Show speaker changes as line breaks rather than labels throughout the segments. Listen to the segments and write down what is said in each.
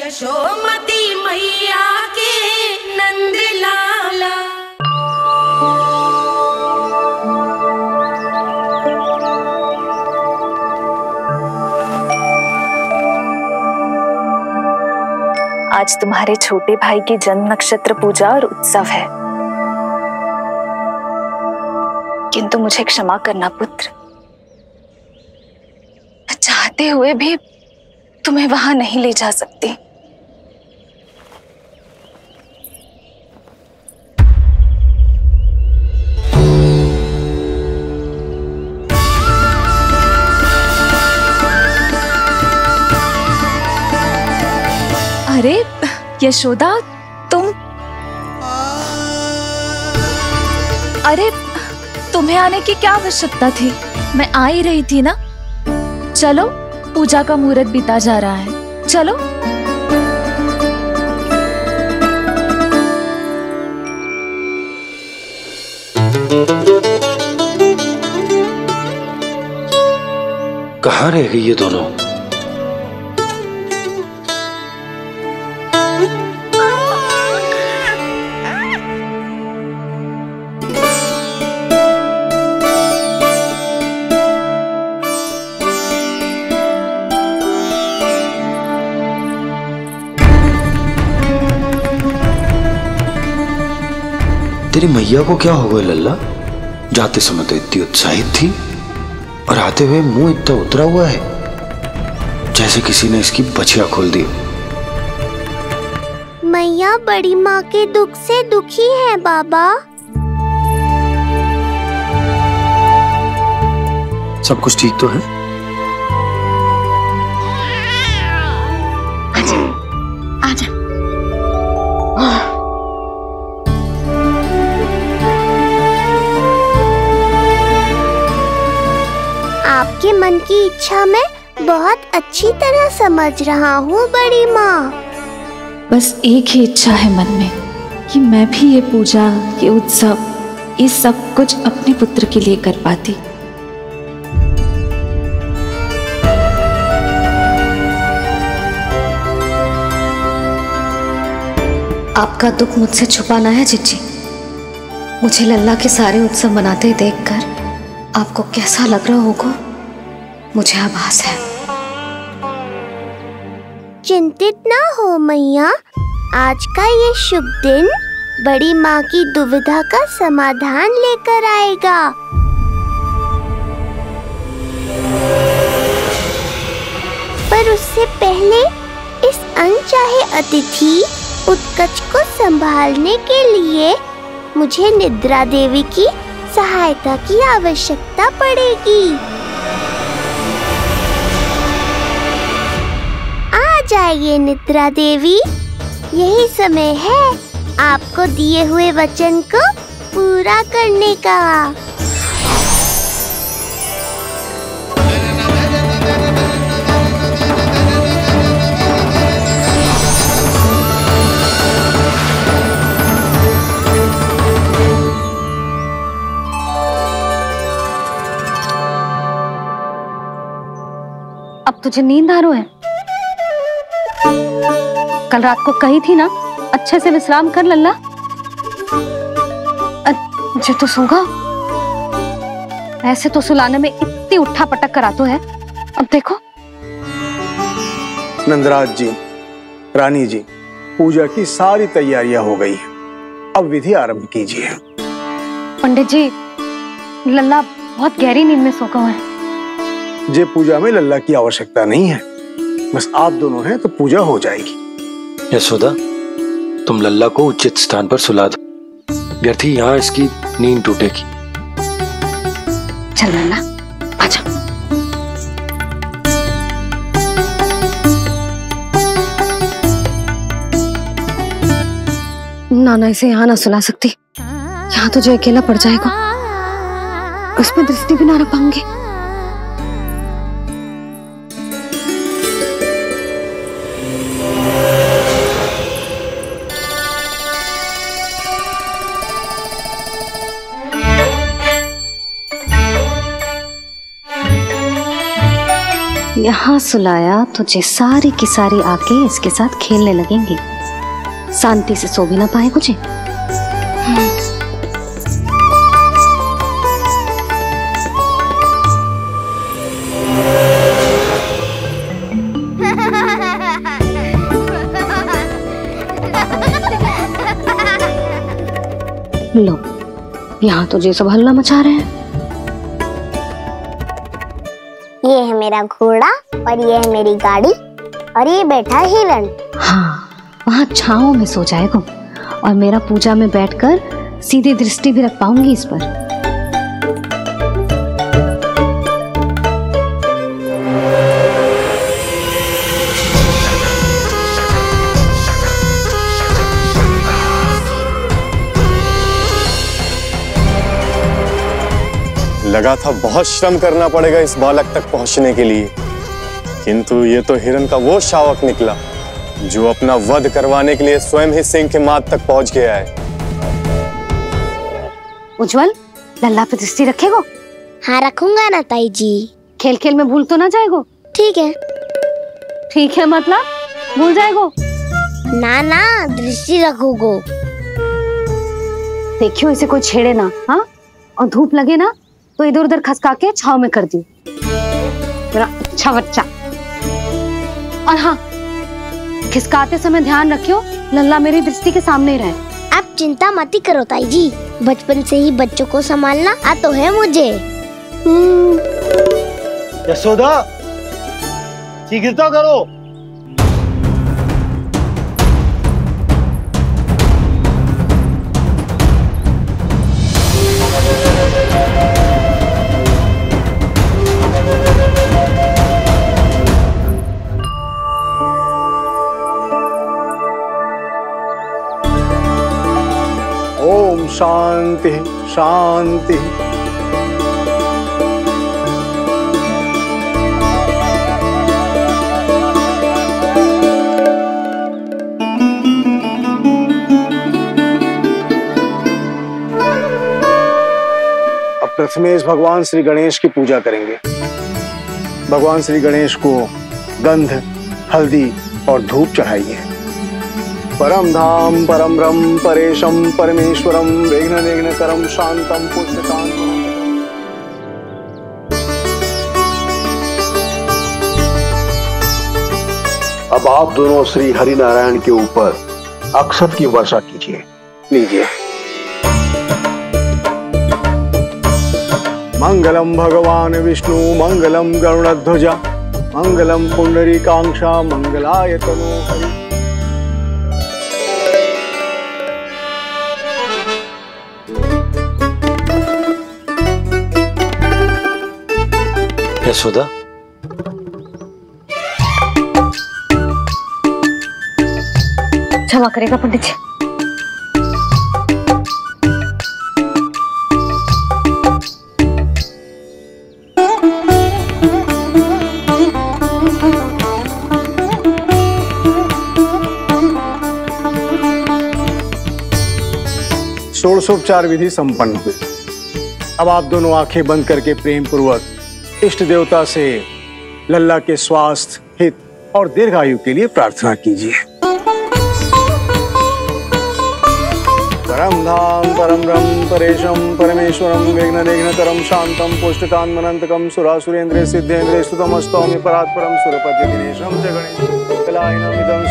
यशोमती मैया के नंद लाला।
आज तुम्हारे छोटे भाई की जन्म नक्षत्र पूजा और उत्सव है, किंतु मुझे क्षमा करना पुत्र, चाहते हुए भी तुम्हें वहां नहीं ले जा सकती। अरे यशोदा, अरे तुम्हें आने की क्या आवश्यकता थी? मैं आ ही रही थी ना। चलो, पूजा का मुहूर्त बीता जा रहा है, चलो।
कहाँ रह गई ये दोनों? तेरी मैया को क्या हो गया लल्ला? जाते समय तो इतनी उत्साहित थी और आते हुए मुंह इतना उतरा हुआ है जैसे किसी ने इसकी बचिया खोल दी।
मैया बड़ी माँ के दुख से दुखी है बाबा।
सब कुछ ठीक तो है?
आजा। आपके मन की इच्छा मैं बहुत अच्छी तरह समझ रहा हूँ बड़ी माँ।
बस एक ही इच्छा है मन में कि मैं भी ये पूजा, ये उत्सव, ये सब कुछ अपने पुत्र के लिए कर पाती।
आपका दुख मुझसे छुपाना है जिज्जी। मुझे लल्ला के सारे उत्सव मनाते देखकर आपको कैसा लग रहा होगा, मुझे आभास है।
चिंतित ना हो मैया, आज का ये शुभ दिन बड़ी माँ की दुविधा का समाधान लेकर आएगा। पर उससे पहले इस अनचाहे अतिथि उत्कच को संभालने के लिए मुझे निद्रा देवी की सहायता की आवश्यकता पड़ेगी। आ जाइए निद्रा देवी, यही समय है आपको दिए हुए वचन को पूरा करने का।
अब तुझे नींद आ रही है? कल रात को कही थी ना अच्छे से विश्राम कर लल्ला। जो तो सोगा, ऐसे तो सुलाने में इतनी उठा पटक करा तो है। अब देखो।
नंदराज जी, रानी जी, पूजा की सारी तैयारियां हो गई हैं। अब विधि आरंभ कीजिए।
पंडित जी, लल्ला बहुत गहरी नींद में सोगा हुआ है।
जे पूजा में लल्ला की आवश्यकता नहीं है, बस आप दोनों हैं तो पूजा हो जाएगी।
यशोदा, तुम लल्ला को उचित स्थान पर सुला दो, व्यर्थ ही यहाँ इसकी नींद टूटेगी।
चल लल्ला, आजा। नाना इसे यहाँ ना सुला सकती, यहाँ तो जो अकेला पड़ जाएगा, उसमें दृष्टि भी ना रख पाऊंगी।
यहाँ सुलाया तुझे सारी की सारी आके इसके साथ खेलने लगेंगी, शांति से सो भी ना पाए मुझे। लो, यहाँ तो ये सब हल्ला मचा रहे हैं।
ये है मेरा घोड़ा और ये है मेरी गाड़ी और ये बैठा हिरण।
हाँ, वहाँ छांव में सो जाएगा और मेरा पूजा में बैठकर सीधी दृष्टि भी रख पाऊंगी इस पर।
लगा था बहुत श्रम करना पड़ेगा इस बालक तक पहुंचने के लिए, किंतु ये तो हिरण का वो शावक निकला जो अपना वध करवाने के लिए स्वयं ही सिंह के माथ तक पहुंच गया है।
उज्जवल, लल्ला पे दृष्टि रखेगो?
हाँ रखूंगा ना ताई जी।
खेल खेल में भूल तो ना जाएगो?
ठीक है।
ठीक है मतलब भूल जाएगो?
ना ना, दृष्टि रखोगो।
देखियो इसे कोई छेड़े ना, हाँ? और धूप लगे ना तो इधर उधर खसका के छाव में कर दी। मेरा अच्छा बच्चा। और हाँ, खिसकाते समय ध्यान रखियो लल्ला मेरी दृष्टि के सामने ही रहे।
आप चिंता मत ही करो ताई जी, बचपन से ही बच्चों को संभालना आता है मुझे।
यशोदा, शीघ्रता करो।
ओम शांति शांति। अब प्रथमेश भगवान श्री गणेश की पूजा करेंगे। भगवान श्री गणेश को गंध, हल्दी और धूप चढ़ाइए। परम धाम परम रम परेशम परमेश्वरम विघ्न निघ्नकरम शांतम पुष्टकांतम।
अब आप दोनों श्री हरि नारायण के ऊपर अक्षत की वर्षा कीजिए।
लीजिए। मंगलम भगवान विष्णु मंगलम गरुड़ध्वजा मंगलम पुंडरीकाक्षा मंगलाय तनोहरि।
यशोदा,
क्षमा करेगा पंडित जी।
षोडशोपचार विधि संपन्न हुई। अब आप दोनों आंखें बंद करके प्रेम पूर्वक इष्ट देवता से लल्ला के स्वास्थ्य, हित और दीर्घायु के लिए प्रार्थना कीजिए। परम धाम परम रम परेशम परमेश्वरम विघ्न निघ्नकरम शांतम पुष्टकांतमनंतकम सुरासुरेंद्र सिद्धेंद्र स्तुतम स्तौम्य परात्परम सुरपति दिनेशम च गणेश कलायनम इदं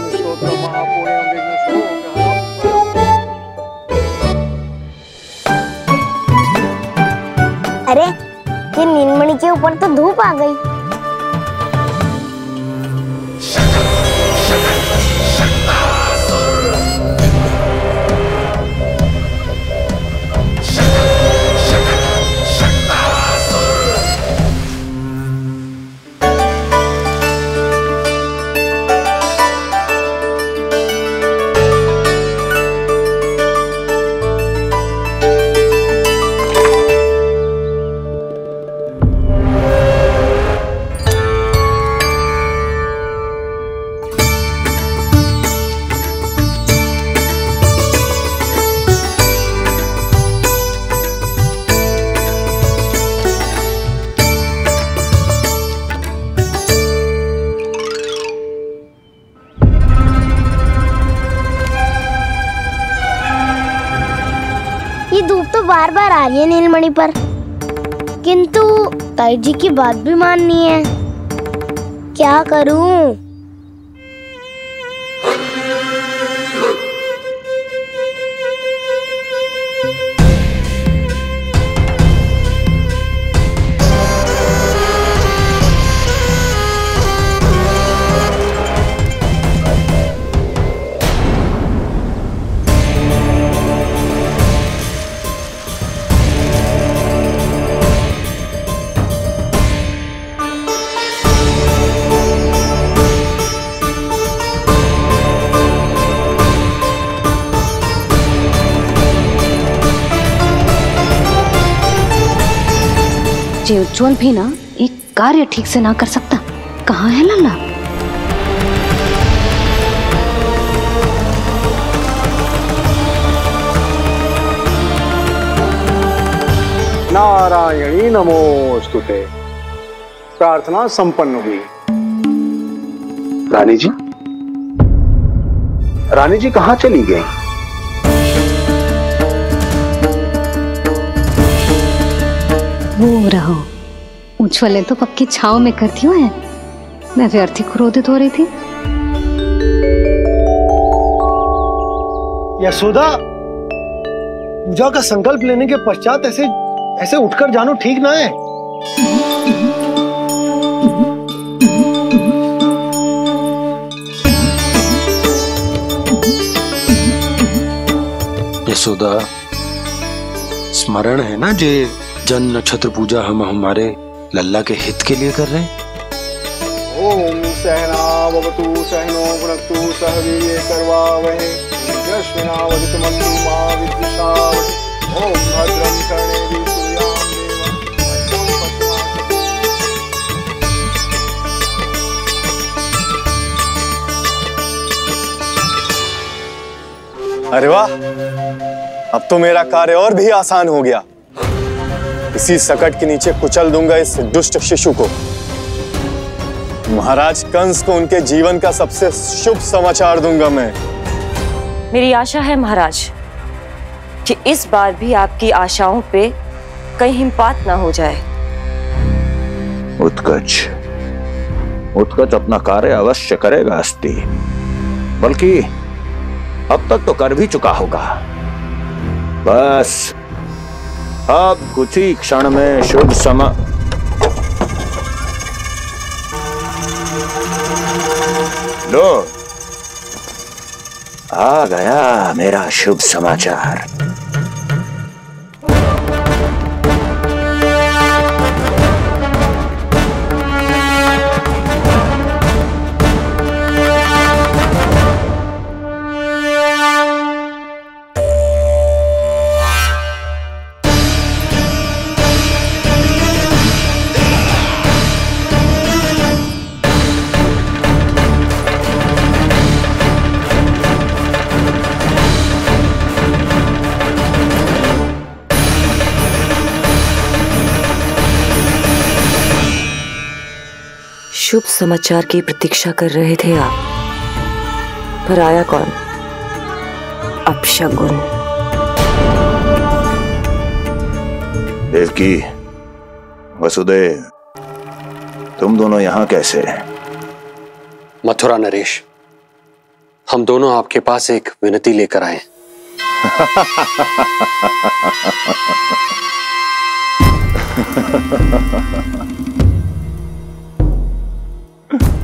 स्तोत्रम महापुण्यम विघ्नशोकहरम।
अरे ये नीलमणि के ऊपर तो धूप आ गई। तो बार बार आ रही है नीलमणि पर, किंतु ताई जी की बात भी माननी है। क्या करूं?
जे उज्जवल भी ना एक कार्य ठीक से ना कर सकता, कहाँ है लल्ला?
नारायणी नमोस्तुते। प्रार्थना संपन्न हुई।
रानी जी, रानी जी कहाँ चली गई?
वो रहो, उज्जवल ने तो पक्की छाव में कर दिया है। मैं व्यर्थ ही क्रोधित हो रही थी।
यशोदा, पूजा का संकल्प लेने के पश्चात ऐसे ऐसे उठकर जानो ठीक ना है।
यशोदा, स्मरण है ना जे जन नक्षत्र पूजा हम हमारे लल्ला के हित के लिए कर रहे हैं।
ओम सहनावतु सहनो भुनक्तु सह वीर्ये करवावहै तेजस्विनावधीतमस्तु मा विद्विषावहै। ओम भद्रं कर्णेभिः सूर्यां देवं।
अरे वाह, अब तो मेरा कार्य और भी आसान हो गया। इसी सकट के नीचे कुचल दूंगा इस दुष्ट शिशु को। महाराज कंस को उनके जीवन का सबसे शुभ समाचार दूंगा मैं।
मेरी आशा है महाराज कि इस बार भी आपकी आशाओं पे कहीं हिमपात ना हो जाए।
उत्कच, उत्कच अपना कार्य अवश्य करेगा अस्ति, बल्कि अब तक तो कर भी चुका होगा। बस अब कुछ ही क्षण में शुभ समय। लो, आ गया मेरा शुभ समाचार।
शुभ समाचार की प्रतीक्षा कर रहे थे आप, पर आया कौन? अपशगुन।
देवकी, वसुदेव, तुम दोनों यहाँ कैसे?
मथुरा नरेश, हम दोनों आपके पास एक विनती लेकर आए।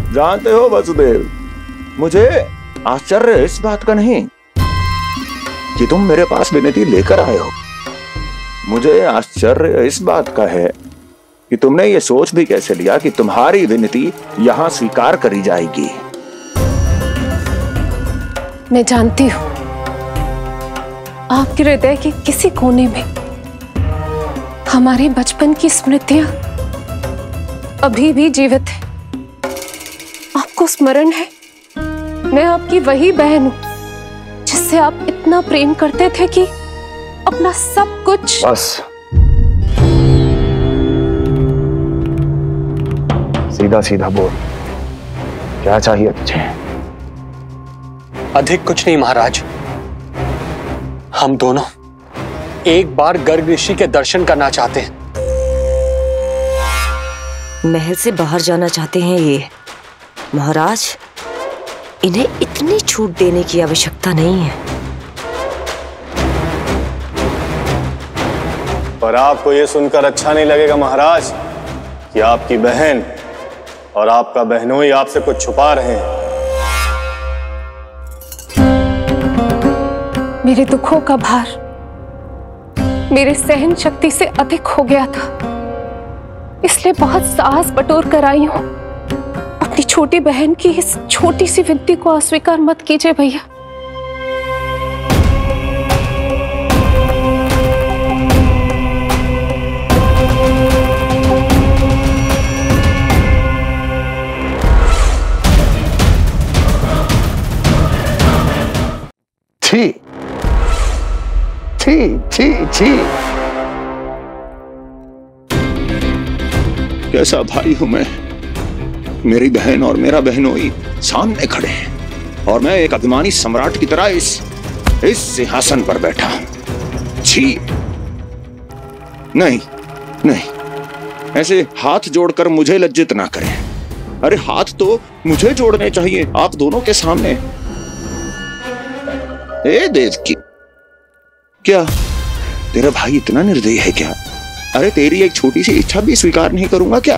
जानते हो वसुदेव, मुझे आश्चर्य इस बात का नहीं कि तुम मेरे पास विनती लेकर आए हो। मुझे आश्चर्य इस बात का है कि तुमने ये सोच भी कैसे लिया कि तुम्हारी विनती यहाँ स्वीकार करी जाएगी।
मैं जानती हूँ आपके हृदय के किसी कोने में हमारे बचपन की स्मृतियां अभी भी जीवित है। आपको स्मरण है, मैं आपकी वही बहन हूं जिससे आप इतना प्रेम करते थे कि अपना सब कुछ।
बस सीधा सीधा बोल, क्या चाहिए तुझे?
अधिक कुछ नहीं महाराज, हम दोनों एक बार गर्ग ऋषि के दर्शन करना चाहते हैं।
महल से बाहर जाना चाहते हैं ये। महाराज, इन्हें इतनी छूट देने की आवश्यकता नहीं है।
पर आपको ये सुनकर अच्छा नहीं लगेगा महाराज कि आपकी बहन और आपका बहनोई आपसे कुछ छुपा रहे हैं।
मेरे दुखों का भार मेरे सहन शक्ति से अधिक हो गया था, इसलिए बहुत साहस बटोर कर आई हूं। अपनी छोटी बहन की इस छोटी सी विनती को अस्वीकार मत कीजिए भैया।
छी छी छी छी, कैसा भाई हूं मैं। मेरी बहन और मेरा बहनोई सामने खड़े हैं और मैं एक अभिमानी सम्राट की तरह इस सिंहासन पर बैठा हूं। छी, नहीं नहीं, ऐसे हाथ जोड़कर मुझे लज्जित ना करें। अरे हाथ तो मुझे जोड़ने चाहिए आप दोनों के सामने। ए देवकी, क्या तेरा भाई इतना निर्दयी है क्या? अरे तेरी एक छोटी सी इच्छा भी स्वीकार नहीं करूंगा क्या?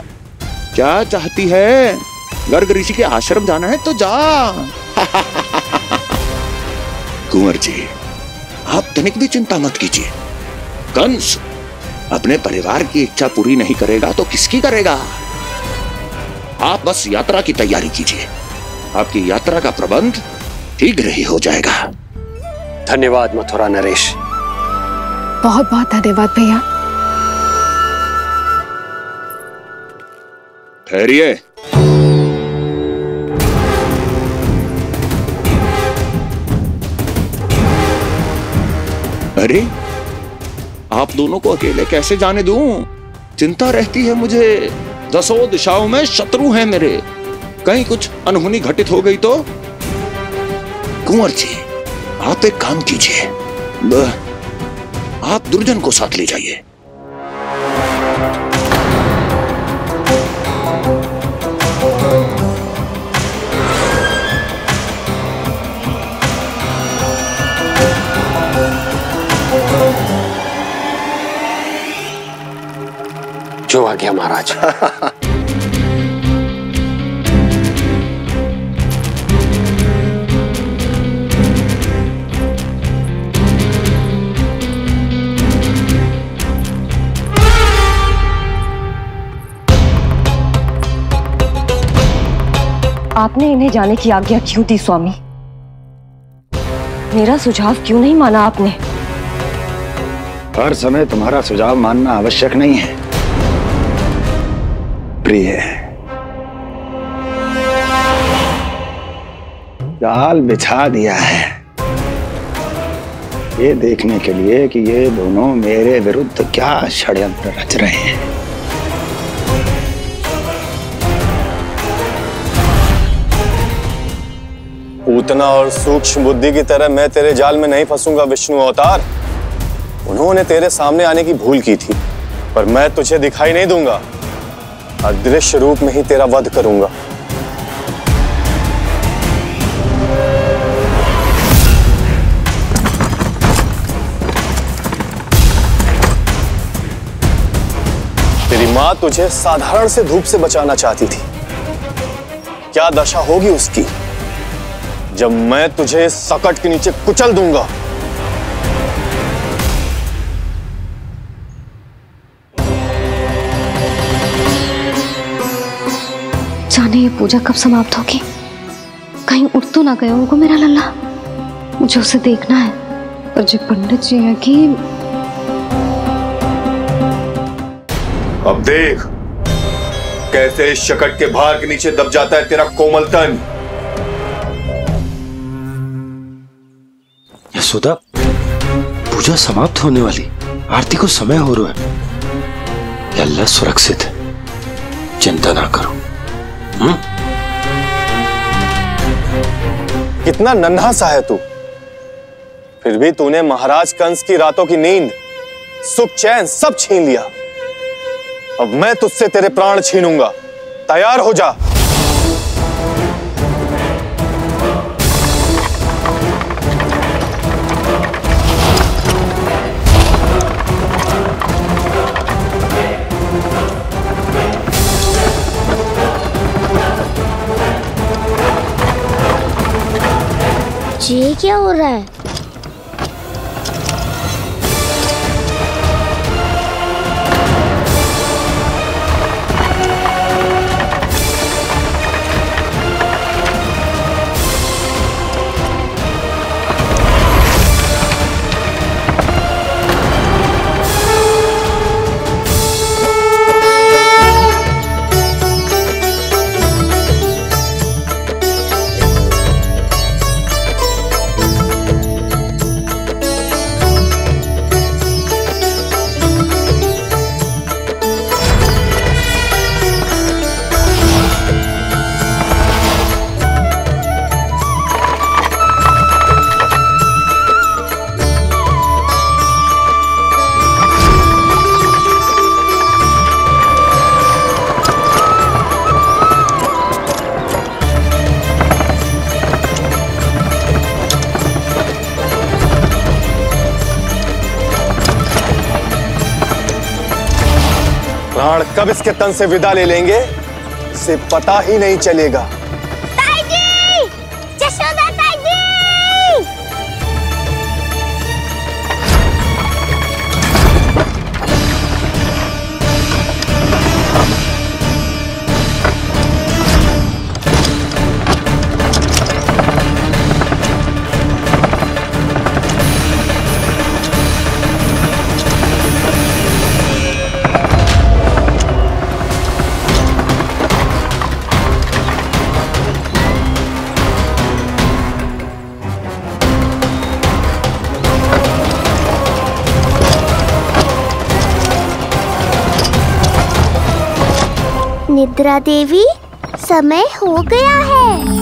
क्या चाहती है? गर्ग ऋषि के आश्रम जाना है तो जा। कुंवर जी, आप तनिक भी चिंता मत कीजिए। कंस अपने परिवार की इच्छा पूरी नहीं करेगा तो किसकी करेगा? आप बस यात्रा की तैयारी कीजिए, आपकी यात्रा का प्रबंध शीघ्र ही हो जाएगा।
धन्यवाद मथुरा नरेश।
बहुत बहुत धन्यवाद भैया।
ठहरिए। अरे आप दोनों को अकेले कैसे जाने दूं? चिंता रहती है मुझे। 10 दिशाओं में शत्रु हैं मेरे, कहीं कुछ अनहोनी घटित हो गई तो? कुंवर जी, आप एक काम कीजिए, आप दुर्जन को साथ ले जाइए।
जो आ गया महाराज।
आपने इन्हें जाने की आज्ञा क्यों दी स्वामी? मेरा सुझाव क्यों नहीं माना आपने?
हर समय तुम्हारा सुझाव मानना आवश्यक नहीं है प्रिय। जाल बिछा दिया है ये देखने के लिए कि ये दोनों मेरे विरुद्ध क्या षड्यंत्र रच रहे हैं।
पूतना और सूक्ष्म बुद्धि की तरह मैं तेरे जाल में नहीं फंसूंगा विष्णु अवतार। उन्होंने तेरे सामने आने की भूल की थी, पर मैं तुझे दिखाई नहीं दूंगा। अदृश्य रूप में ही तेरा वध करूंगा। तेरी मां तुझे साधारण से धूप से बचाना चाहती थी। क्या दशा होगी उसकी जब मैं तुझे इस सकट के नीचे कुचल दूंगा।
जाने ये पूजा कब समाप्त होगी? कहीं उठ तो ना गया होगा मेरा लल्ला। मुझे उसे देखना है। पर जो पंडित जी है कि
अब देख कैसे इस शकट के भार के नीचे दब जाता है तेरा कोमल तन।
यशोदा, पूजा समाप्त होने वाली, आरती को समय हो रहा है। अल्लाह सुरक्षित है, चिंता ना करो।
कितना नन्हा सा है तू, फिर भी तूने महाराज कंस की रातों की नींद सुख चैन सब छीन लिया। अब मैं तुझसे तेरे प्राण छीनूंगा। तैयार हो जा।
ये क्या हो रहा है?
प्राण कब इसके तन से विदा ले लेंगे इसे पता ही नहीं चलेगा।
ताई जी! जशोदा ताई जी! निद्रा देवी, समय हो गया है।